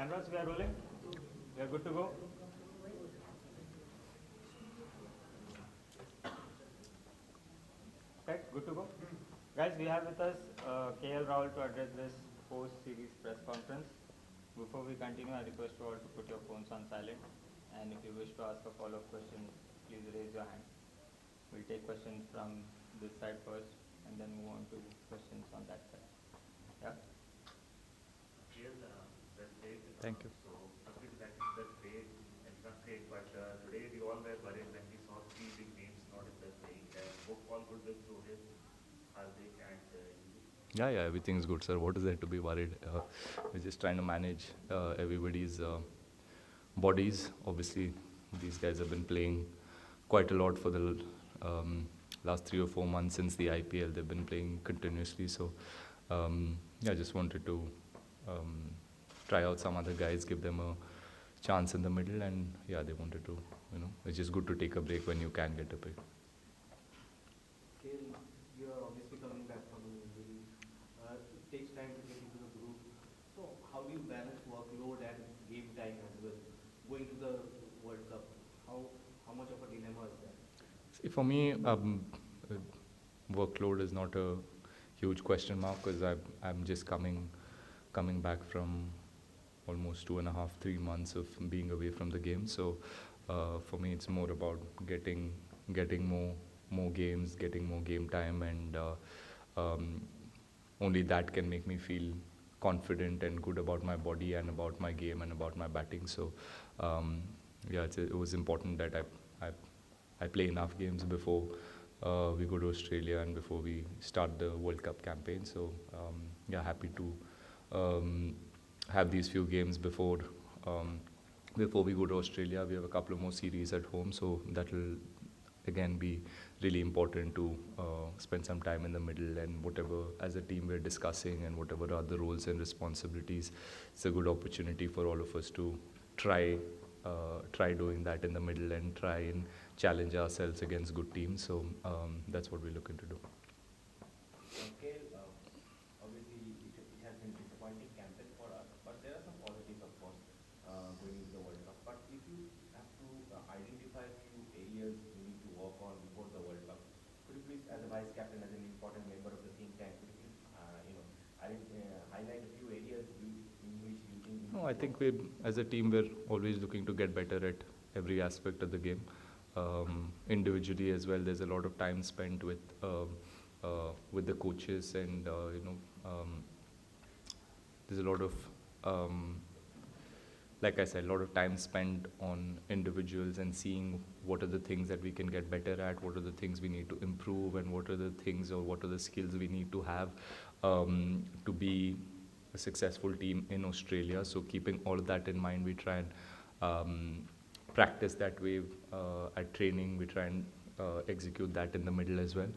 Cameras, we are rolling. We are good to go. Okay, good to go. Guys, we have with us KL Rahul to address this post-series press conference. Before we continue, I request you all to put your phones on silent. And if you wish to ask a follow-up question, please raise your hand. We'll take questions from this side first and then move on to questions on that side. Yeah? Thank you. So, firstly, that's great. That's great. But today we all were worried when we saw three big names not in the playing. Hope all good with Rohit, Hardik, and you. Yeah, everything's good, sir. What is there to be worried? We're just trying to manage everybody's bodies. Obviously, these guys have been playing quite a lot for the last 3 or 4 months since the IPL. They've been playing continuously. So, I just wanted to try out some other guys, give them a chance in the middle, and yeah, they wanted to, it's just good to take a break when you can get a break. You are obviously coming back from an injury. It takes time to get into the group. So how do you balance workload and game time as well? Going to the World Cup, how much of a dilemma is that? See, for me, workload is not a huge question mark because I'm just coming back from almost 2.5, 3 months of being away from the game. So for me, it's more about getting more games, getting more game time, and only that can make me feel confident and good about my body and about my game and about my batting. So it was important that I play enough games before we go to Australia and before we start the World Cup campaign. So happy to have these few games before we go to Australia. We have a couple of more series at home, so that will again be really important to spend some time in the middle, and whatever as a team we're discussing and whatever are the roles and responsibilities, it's a good opportunity for all of us to try doing that in the middle and try and challenge ourselves against good teams. So that's what we're looking to do. Okay, obviously it has been disappointing campaign for us, but there are some positives, of course, going into the World Cup. But if you have to identify a few areas you need to work on before the World Cup, could you please, as a vice captain, as an important member of the think tank, could you please, highlight a few areas in which you think? No, I think as a team, we're always looking to get better at every aspect of the game. Individually as well, there's a lot of time spent with the coaches, and there's a lot of like I said, a lot of time spent on individuals and seeing what are the things that we can get better at, what are the things we need to improve, and what are the things or what are the skills we need to have to be a successful team in Australia. So keeping all of that in mind, we try and practice that way at training. We try and execute that in the middle as well.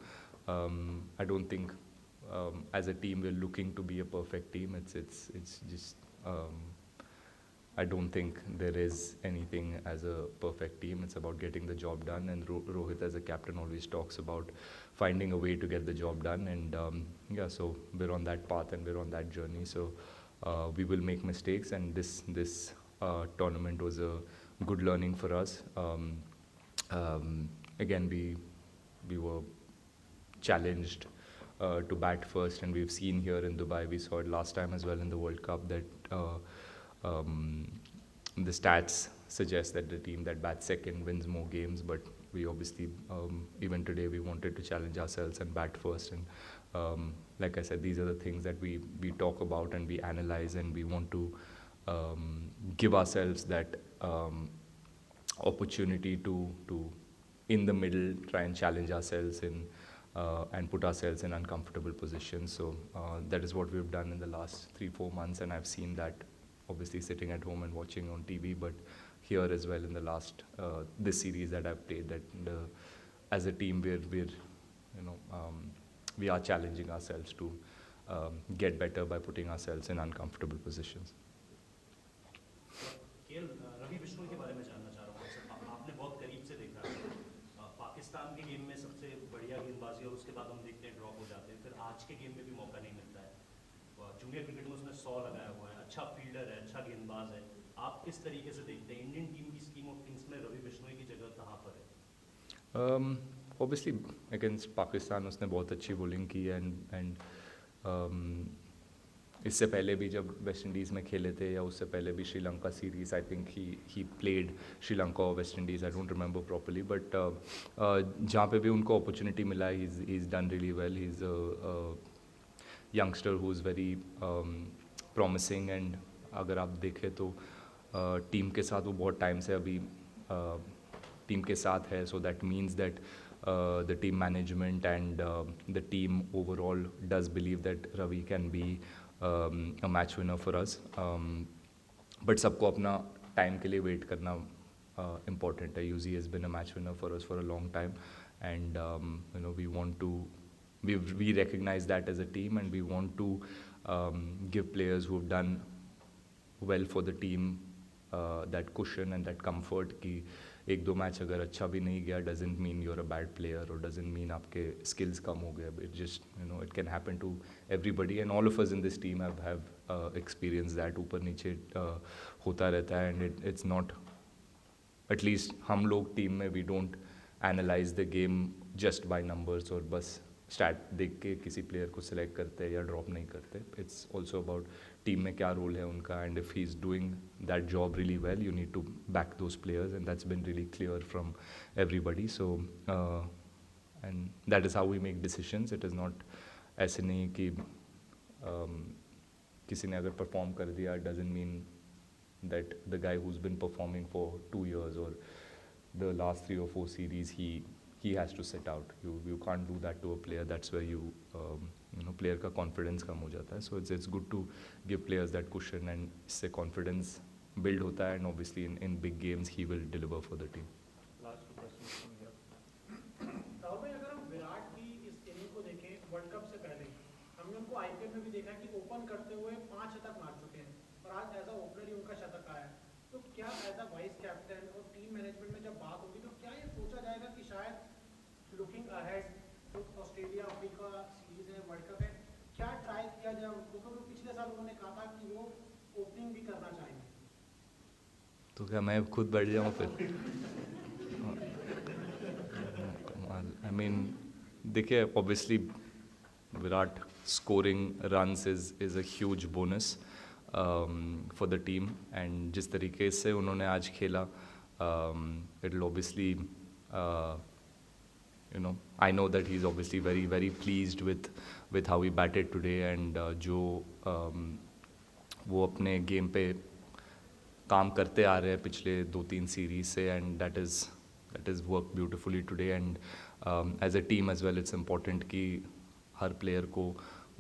I don't think as a team we're looking to be a perfect team. It's just I don't think there is anything as a perfect team. It's about getting the job done, and Rohit as a captain always talks about finding a way to get the job done, and so we're on that path and we're on that journey. So we will make mistakes, and this tournament was a good learning for us. Again, we were challenged to bat first, and we've seen here in Dubai, we saw it last time as well in the World Cup, that the stats suggest that the team that bats second wins more games, but we obviously, even today, we wanted to challenge ourselves and bat first. And like I said, these are the things that we talk about and we analyze, and we want to give ourselves that opportunity to in the middle try and challenge ourselves and put ourselves in uncomfortable positions. So that is what we've done in the last 3-4 months, and I've seen that obviously sitting at home and watching on TV, but here as well in the last this series that I've played, that as a team we are challenging ourselves to get better by putting ourselves in uncomfortable positions. Ravi Bishnoi के बारे में जानना चाह रहा हूँ आपसे। आपने बहुत करीब से देखा है पाकिस्तान के गेम में सबसे बढ़िया गेंदबाजी, और उसके बाद हम देखते हैं ड्रॉप हो जाते हैं, फिर आज के गेम में भी मौका नहीं मिलता है। जूनियर क्रिकेट में उसने 100 लगाया हुआ है, अच्छा फील्डर है, अच्छा गेंदबाज है, आप किस तरीके से देखते हैं इंडियन टीम की स्कीम ऑफ थिंग्स में रवि बिश्नोई की जगह कहाँ पर है? ऑब्वियसली अगेंस्ट पाकिस्तान उसने बहुत अच्छी बॉलिंग की एंड इससे पहले भी जब वेस्ट इंडीज़ में खेले थे या उससे पहले भी Sri Lanka series I think he played Sri Lanka और West Indies I don't remember properly but जहाँ पे भी उनको अपॉर्चुनिटी मिला he is done really well he is youngster who is very promising and अगर आप देखें तो टीम के साथ वो बहुत टाइम से अभी टीम के साथ है so that means that the team management and the team overall does believe that Ravi can be a match winner for us. But सबको अपना time के लिए wait करना important है. UZ has been a match winner for us for a long time, and we want to we recognize that as a team, and we want to give players who have done well for the team that cushion and that comfort कि एक दो match अगर अच्छा भी नहीं गया doesn't mean you're a bad player और doesn't mean आपके स्किल्स कम हो गए it just it can happen to everybody and all of us in this team have experience that ऊपर नीचे होता रहता है एंड इट्स नॉट एटलीस्ट हम लोग टीम में we don't analyze the game just by numbers और बस स्टैट देख के किसी प्लेयर को सिलेक्ट करते हैं या ड्रॉप नहीं करते इट्स ऑल्सो अबाउट टीम में क्या रोल है उनका and if he is doing that job really well you need to back those players and that's been really clear from everybody so and that is how we make decisions it is not ऐसे नहीं कि किसी ने अगर perform कर दिया doesn't mean that the guy who's been performing for 2 years or the last 3 or 4 series he has to sit out. You can't do that to a player. That's where you player का confidence कम हो जाता है. So it's good to give players that cushion and इससे confidence build होता है and obviously in big games he will deliver for the team. Last two questions from here. Rahul भाई अगर हम विराट की इस इनिंग को देखें वर्ल्ड कप से पहले हमने उनको आईपीएल में भी देखा है कि ओपन करते हुए 5 शतक मार चुके हैं और आज एज अ ओपनर ही उनका शतक आया है तो क्या एज अ वाइस कैप्टन और टीम मैनेजमेंट में जब बात होगी तो क्या ये सोचा जाएगा कि शायद लुकिंग अहेड जो ऑस्ट्रेलिया अफ्रीका सीरीज है वर्ल्ड कप है क्या ट्राई किया जाए उनको क्योंकि पिछले साल उन्होंने कहा था कि वो ओपनिंग भी करना चाहेंगे तो क्या मैं खुद बैठ जाऊँ फिर आई मीन देखिए obviously Virat scoring runs is a huge bonus for the team and जिस तरीके से उन्होंने आज खेला it will obviously I know that he's obviously very very pleased with how he batted today and जो वो अपने गेम पे काम करते आ रहे हैं पिछले 2-3 सीरीज से and that is worked beautifully today and as a team as well it's important कि हर प्लेयर को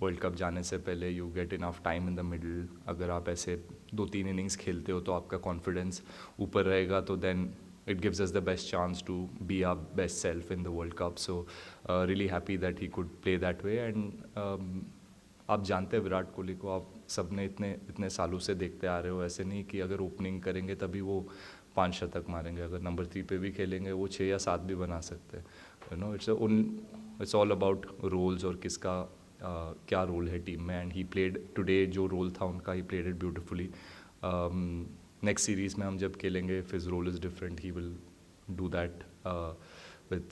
वर्ल्ड कप जाने से पहले you get enough time in the middle अगर आप ऐसे 2-3 इनिंग्स खेलते हो तो आपका कॉन्फिडेंस ऊपर रहेगा तो then it gives us the best chance to be our best self in the World Cup so really happy that he could play that way and आप जानते हैं विराट कोहली को आप सबने इतने सालों से देखते आ रहे हो ऐसे नहीं कि अगर ओपनिंग करेंगे तभी वो 5 शतक मारेंगे अगर नंबर 3 पे भी खेलेंगे वो 6 या 7 भी बना सकते हैं इट्स ऑल अबाउट रोल्स और किसका क्या रोल है टीम में एंड ही प्लेड टुडे जो रोल था उनका he played it beautifully next series में हम जब खेलेंगे if his role is different he will do that with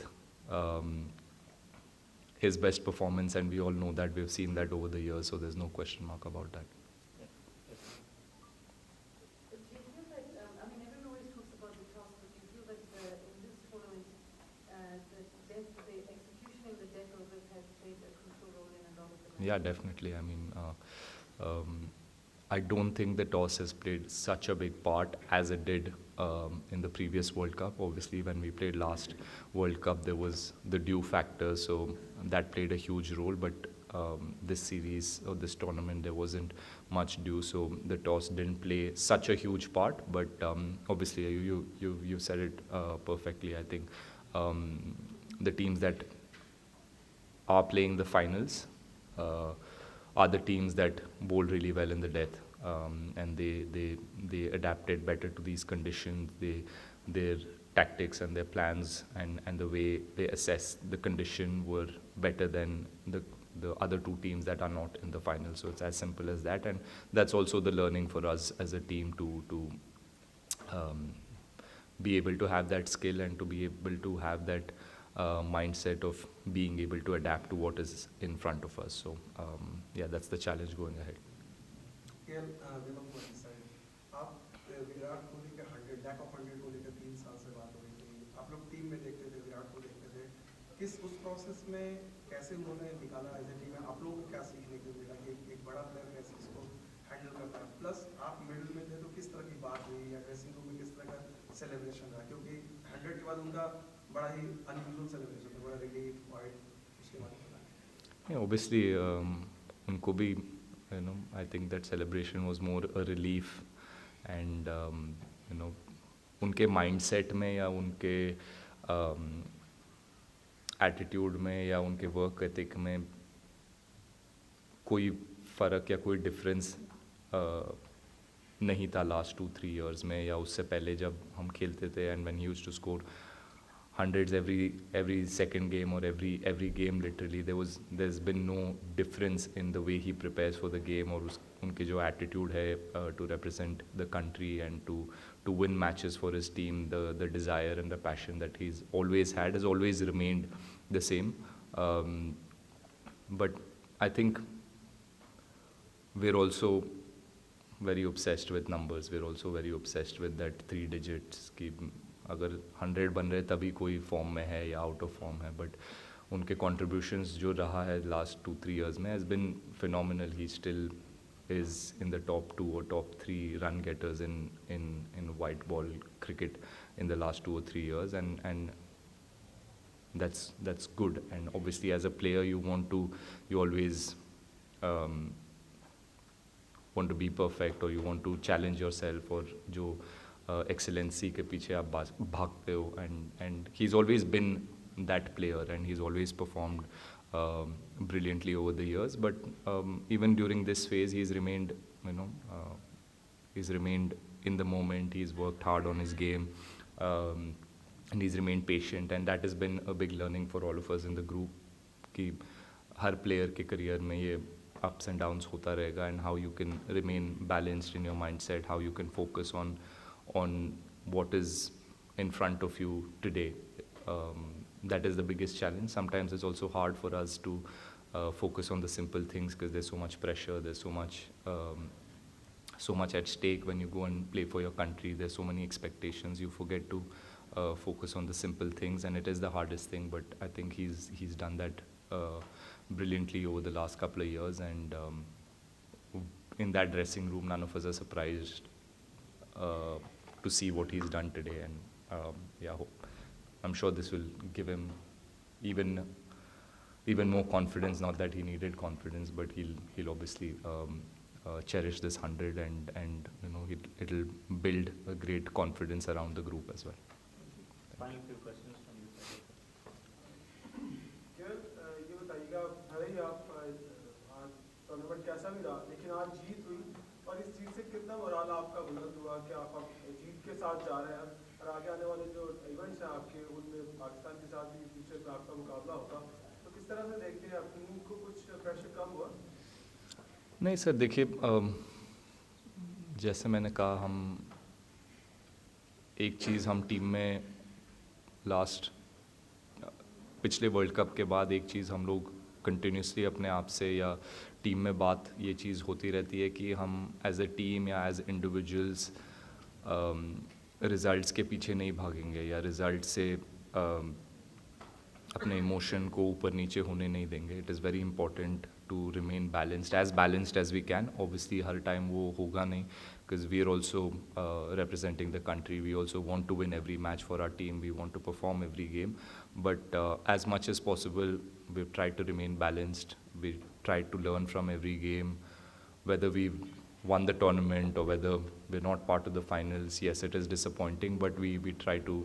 his best performance and we all know that we've seen that over the years so there's no question mark about that. Do you feel that, everyone always talks about the task, but do you feel that in this tournament, the execution and the depth of it has played a crucial role in a lot of the matches? Yeah, definitely. I mean, I don't think the toss has played such a big part as it did in the previous World Cup. Obviously, when we played last World Cup, there was the dew factor, so that played a huge role. But this series or this tournament, there wasn't much dew, so the toss didn't play such a huge part. But obviously, you said it perfectly. I think the teams that are playing the finals are the teams that bowled really well in the death, and they adapted better to these conditions. Their tactics and their plans and the way they assess the condition were better than the other two teams that are not in the final. So it's as simple as that, and that's also the learning for us as a team to be able to have that skill and to be able to have that mindset of being able to adapt to what is in front of us. So yeah, that's the challenge going ahead. आप विराट कोहली के 100 lack of 100 को लेकर 3 साल से बात हो रही थी, आप लोग टीम में देखते थे, विराट को देखते थे, किस उस प्रोसेस में कैसे उन्होंने निकाला एज ए टीम में, आप लोगों को क्या सीखने को मिला कि एक बड़ा प्लेयर कैसे इसको हैंडल करता है, प्लस आप मिडिल में थे तो किस तरह की बात हुई या ड्रेसिंग रूम में किस तरह का सेलिब्रेशन रहा, क्योंकि 100 के बाद उनका बड़ा ही अनयूजुअल सेलिब्रेशन था, बड़ा रिलीफ वाइड, उसके बाद obviously उनको भी I think that celebration was more a relief, and उनके mindset में या उनके attitude में या उनके work ethic में कोई फ़र्क या कोई difference नहीं था last 2-3 years में, या उससे पहले जब हम खेलते थे, and when he used to score hundreds every second game or every game literally, there's been no difference in the way he prepares for the game, और उनके जो attitude है to represent the country and to win matches for his team, the desire and the passion that he's always had has always remained the same. But I think we're also very obsessed with numbers. We're also very obsessed with that 3 digits की अगर 100 बन रहे तभी कोई form में है या out of form है, बट उनके कॉन्ट्रीब्यूशंस जो रहा है लास्ट 2-3 years में has been phenomenal. He still is in the top 2 or top 3 run getters in white ball cricket in the last 2 or 3 years, and that's good. And obviously as a player you always want to be perfect, or you want to challenge yourself, or जो excellency के पीछे आप भागते हो, and he's always been that player, and he's always performed brilliantly over the years. But even during this phase he's remained in the moment. He's worked hard on his game, and he's remained patient, and that has been a big learning for all of us in the group कि हर player के career में ये ups and downs होता रहेगा, and how you can remain balanced in your mindset, how you can focus on what is in front of you today. That is the biggest challenge. Sometimes it's also hard for us to focus on the simple things because there's so much pressure, there's so much at stake when you go and play for your country. There's so many expectations. You forget to focus on the simple things, and it is the hardest thing. But I think he's done that brilliantly over the last couple of years, and in that dressing room, none of us are surprised to see what he's done today. And I'm sure this will give him even more confidence. Not that he needed confidence, but he'll obviously cherish this 100, and it'll build a great confidence around the group as well. Final few questions from you. ये बताइएगा, भले ही आप tournament कैसा भी रहा, लेकिन आज जीत हुई, और इस जीत से कितना मोराल आपका बुलंद हुआ कि आप जीत के साथ जा रहे हैं, और आगे आने वाले जो इवेंट्स हैं आपके, उनमें पाकिस्तान के साथ भी फ्यूचर में आपका मुकाबला होगा, तो किस तरह से देखते हैं, टीम को कुछ प्रेशर कम हुआ? नहीं सर, देखिए जैसे मैंने कहा, हम एक चीज़ हम टीम में पिछले वर्ल्ड कप के बाद एक चीज़ हम लोग कंटिन्यूसली अपने आप से या टीम में बात ये चीज़ होती रहती है कि हम एज ए टीम या एज इंडिविजुअल्स रिज़ल्ट्स के पीछे नहीं भागेंगे, या रिज़ल्ट से अपने इमोशन को ऊपर नीचे होने नहीं देंगे. It is very important to remain balanced as we can. Obviously हर टाइम वो होगा नहीं, because we are also representing the country. We also want to win every match for our team. We want to perform every game. But as much as possible, we've tried to remain balanced. We tried to learn from every game, whether we've won the tournament or whether we're not part of the finals. Yes, it is disappointing, but we try to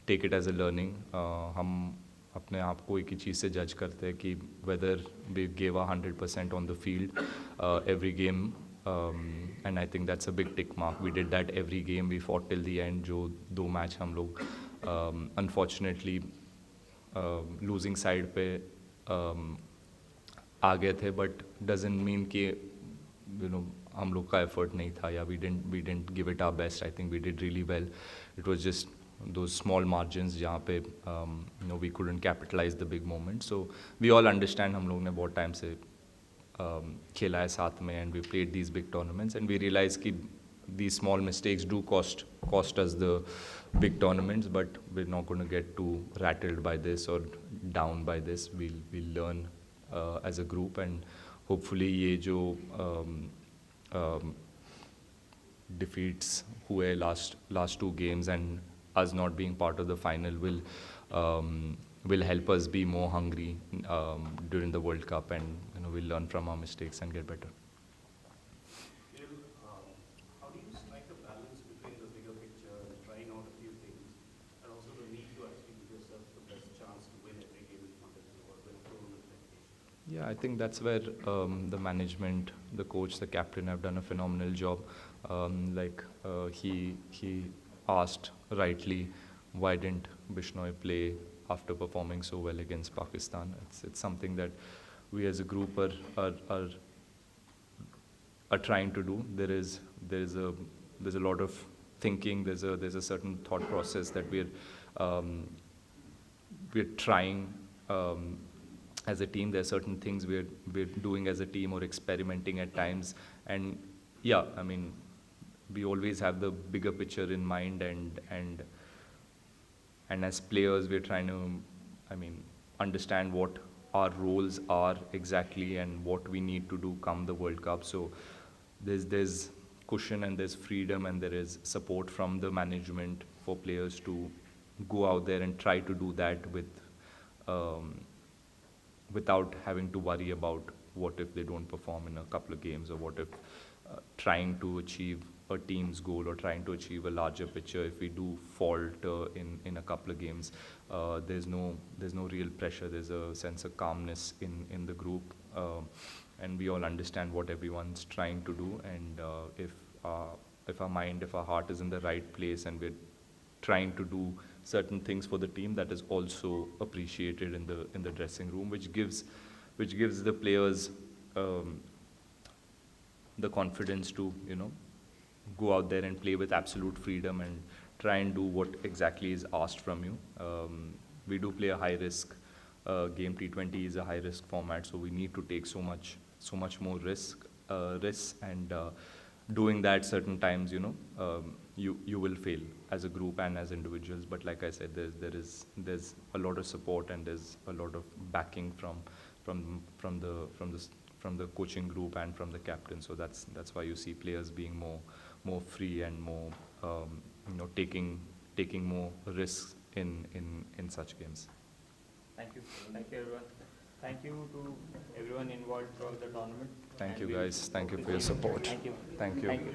take it as a learning. हम अपने आप को एक ही चीज़ से जज करते हैं कि whether we gave our 100% on the field every game. And I think that's a big tick mark. We did that every game. We fought till the end. जो 2 मैच हम लोग unfortunately losing side पे आ गए थे, but doesn't mean कि हम लोग का effort नहीं था या we didn't give it our best. I think we did really well. It was just those small margins जहाँ पे we couldn't capitalize the big moments. So we all understand, हम लोग ने बहुत टाइम से खेला है साथ में, and we played these big tournaments, and we realized कि these small mistakes do cost us the big tournaments, but we're not going to get too rattled by this or down by this. We'll learn as a group, and hopefully ये जो defeats हुए last two games and us not being part of the final will help us be more hungry during the World Cup, and we'll learn from our mistakes and get better. How do you strike a balance between the bigger picture, trying out a few things, and also the need to actually give yourself the best chance to win every game in front of you or win a tournament like this? Yeah, I think that's where the management, the coach, the captain have done a phenomenal job. He asked rightly, why didn't Bishnoi play after performing so well against Pakistan? It's something that we as a group are trying to do. There's a lot of thinking. There's a certain thought process that we're trying as a team. There are certain things we're doing as a team or experimenting at times. And yeah, I mean, we always have the bigger picture in mind, and as players we're trying to, understand what our roles are exactly and what we need to do come the World Cup. So there's cushion and there's freedom and there is support from the management for players to go out there and try to do that without having to worry about what if they don't perform in a couple of games, or what if trying to achieve a team's goal or trying to achieve a larger picture, if we do falter in a couple of games, there's no real pressure. There's a sense of calmness in the group, and we all understand what everyone's trying to do, and if our mind, if our heart is in the right place and we're trying to do certain things for the team, that is also appreciated in the dressing room, which gives the players the confidence to go out there and play with absolute freedom and try and do what exactly is asked from you. We do play a high risk game. T20 is a high risk format, so we need to take so much more risk, and doing that certain times, you will fail as a group and as individuals. But like I said, there's a lot of support and there's a lot of backing from the coaching group and from the captain. So that's why you see players being more free and more taking more risks in such games. Thank you everyone. Thank you to everyone involved throughout the tournament. Thank you guys. Thank you for your support. Thank you. Thank you.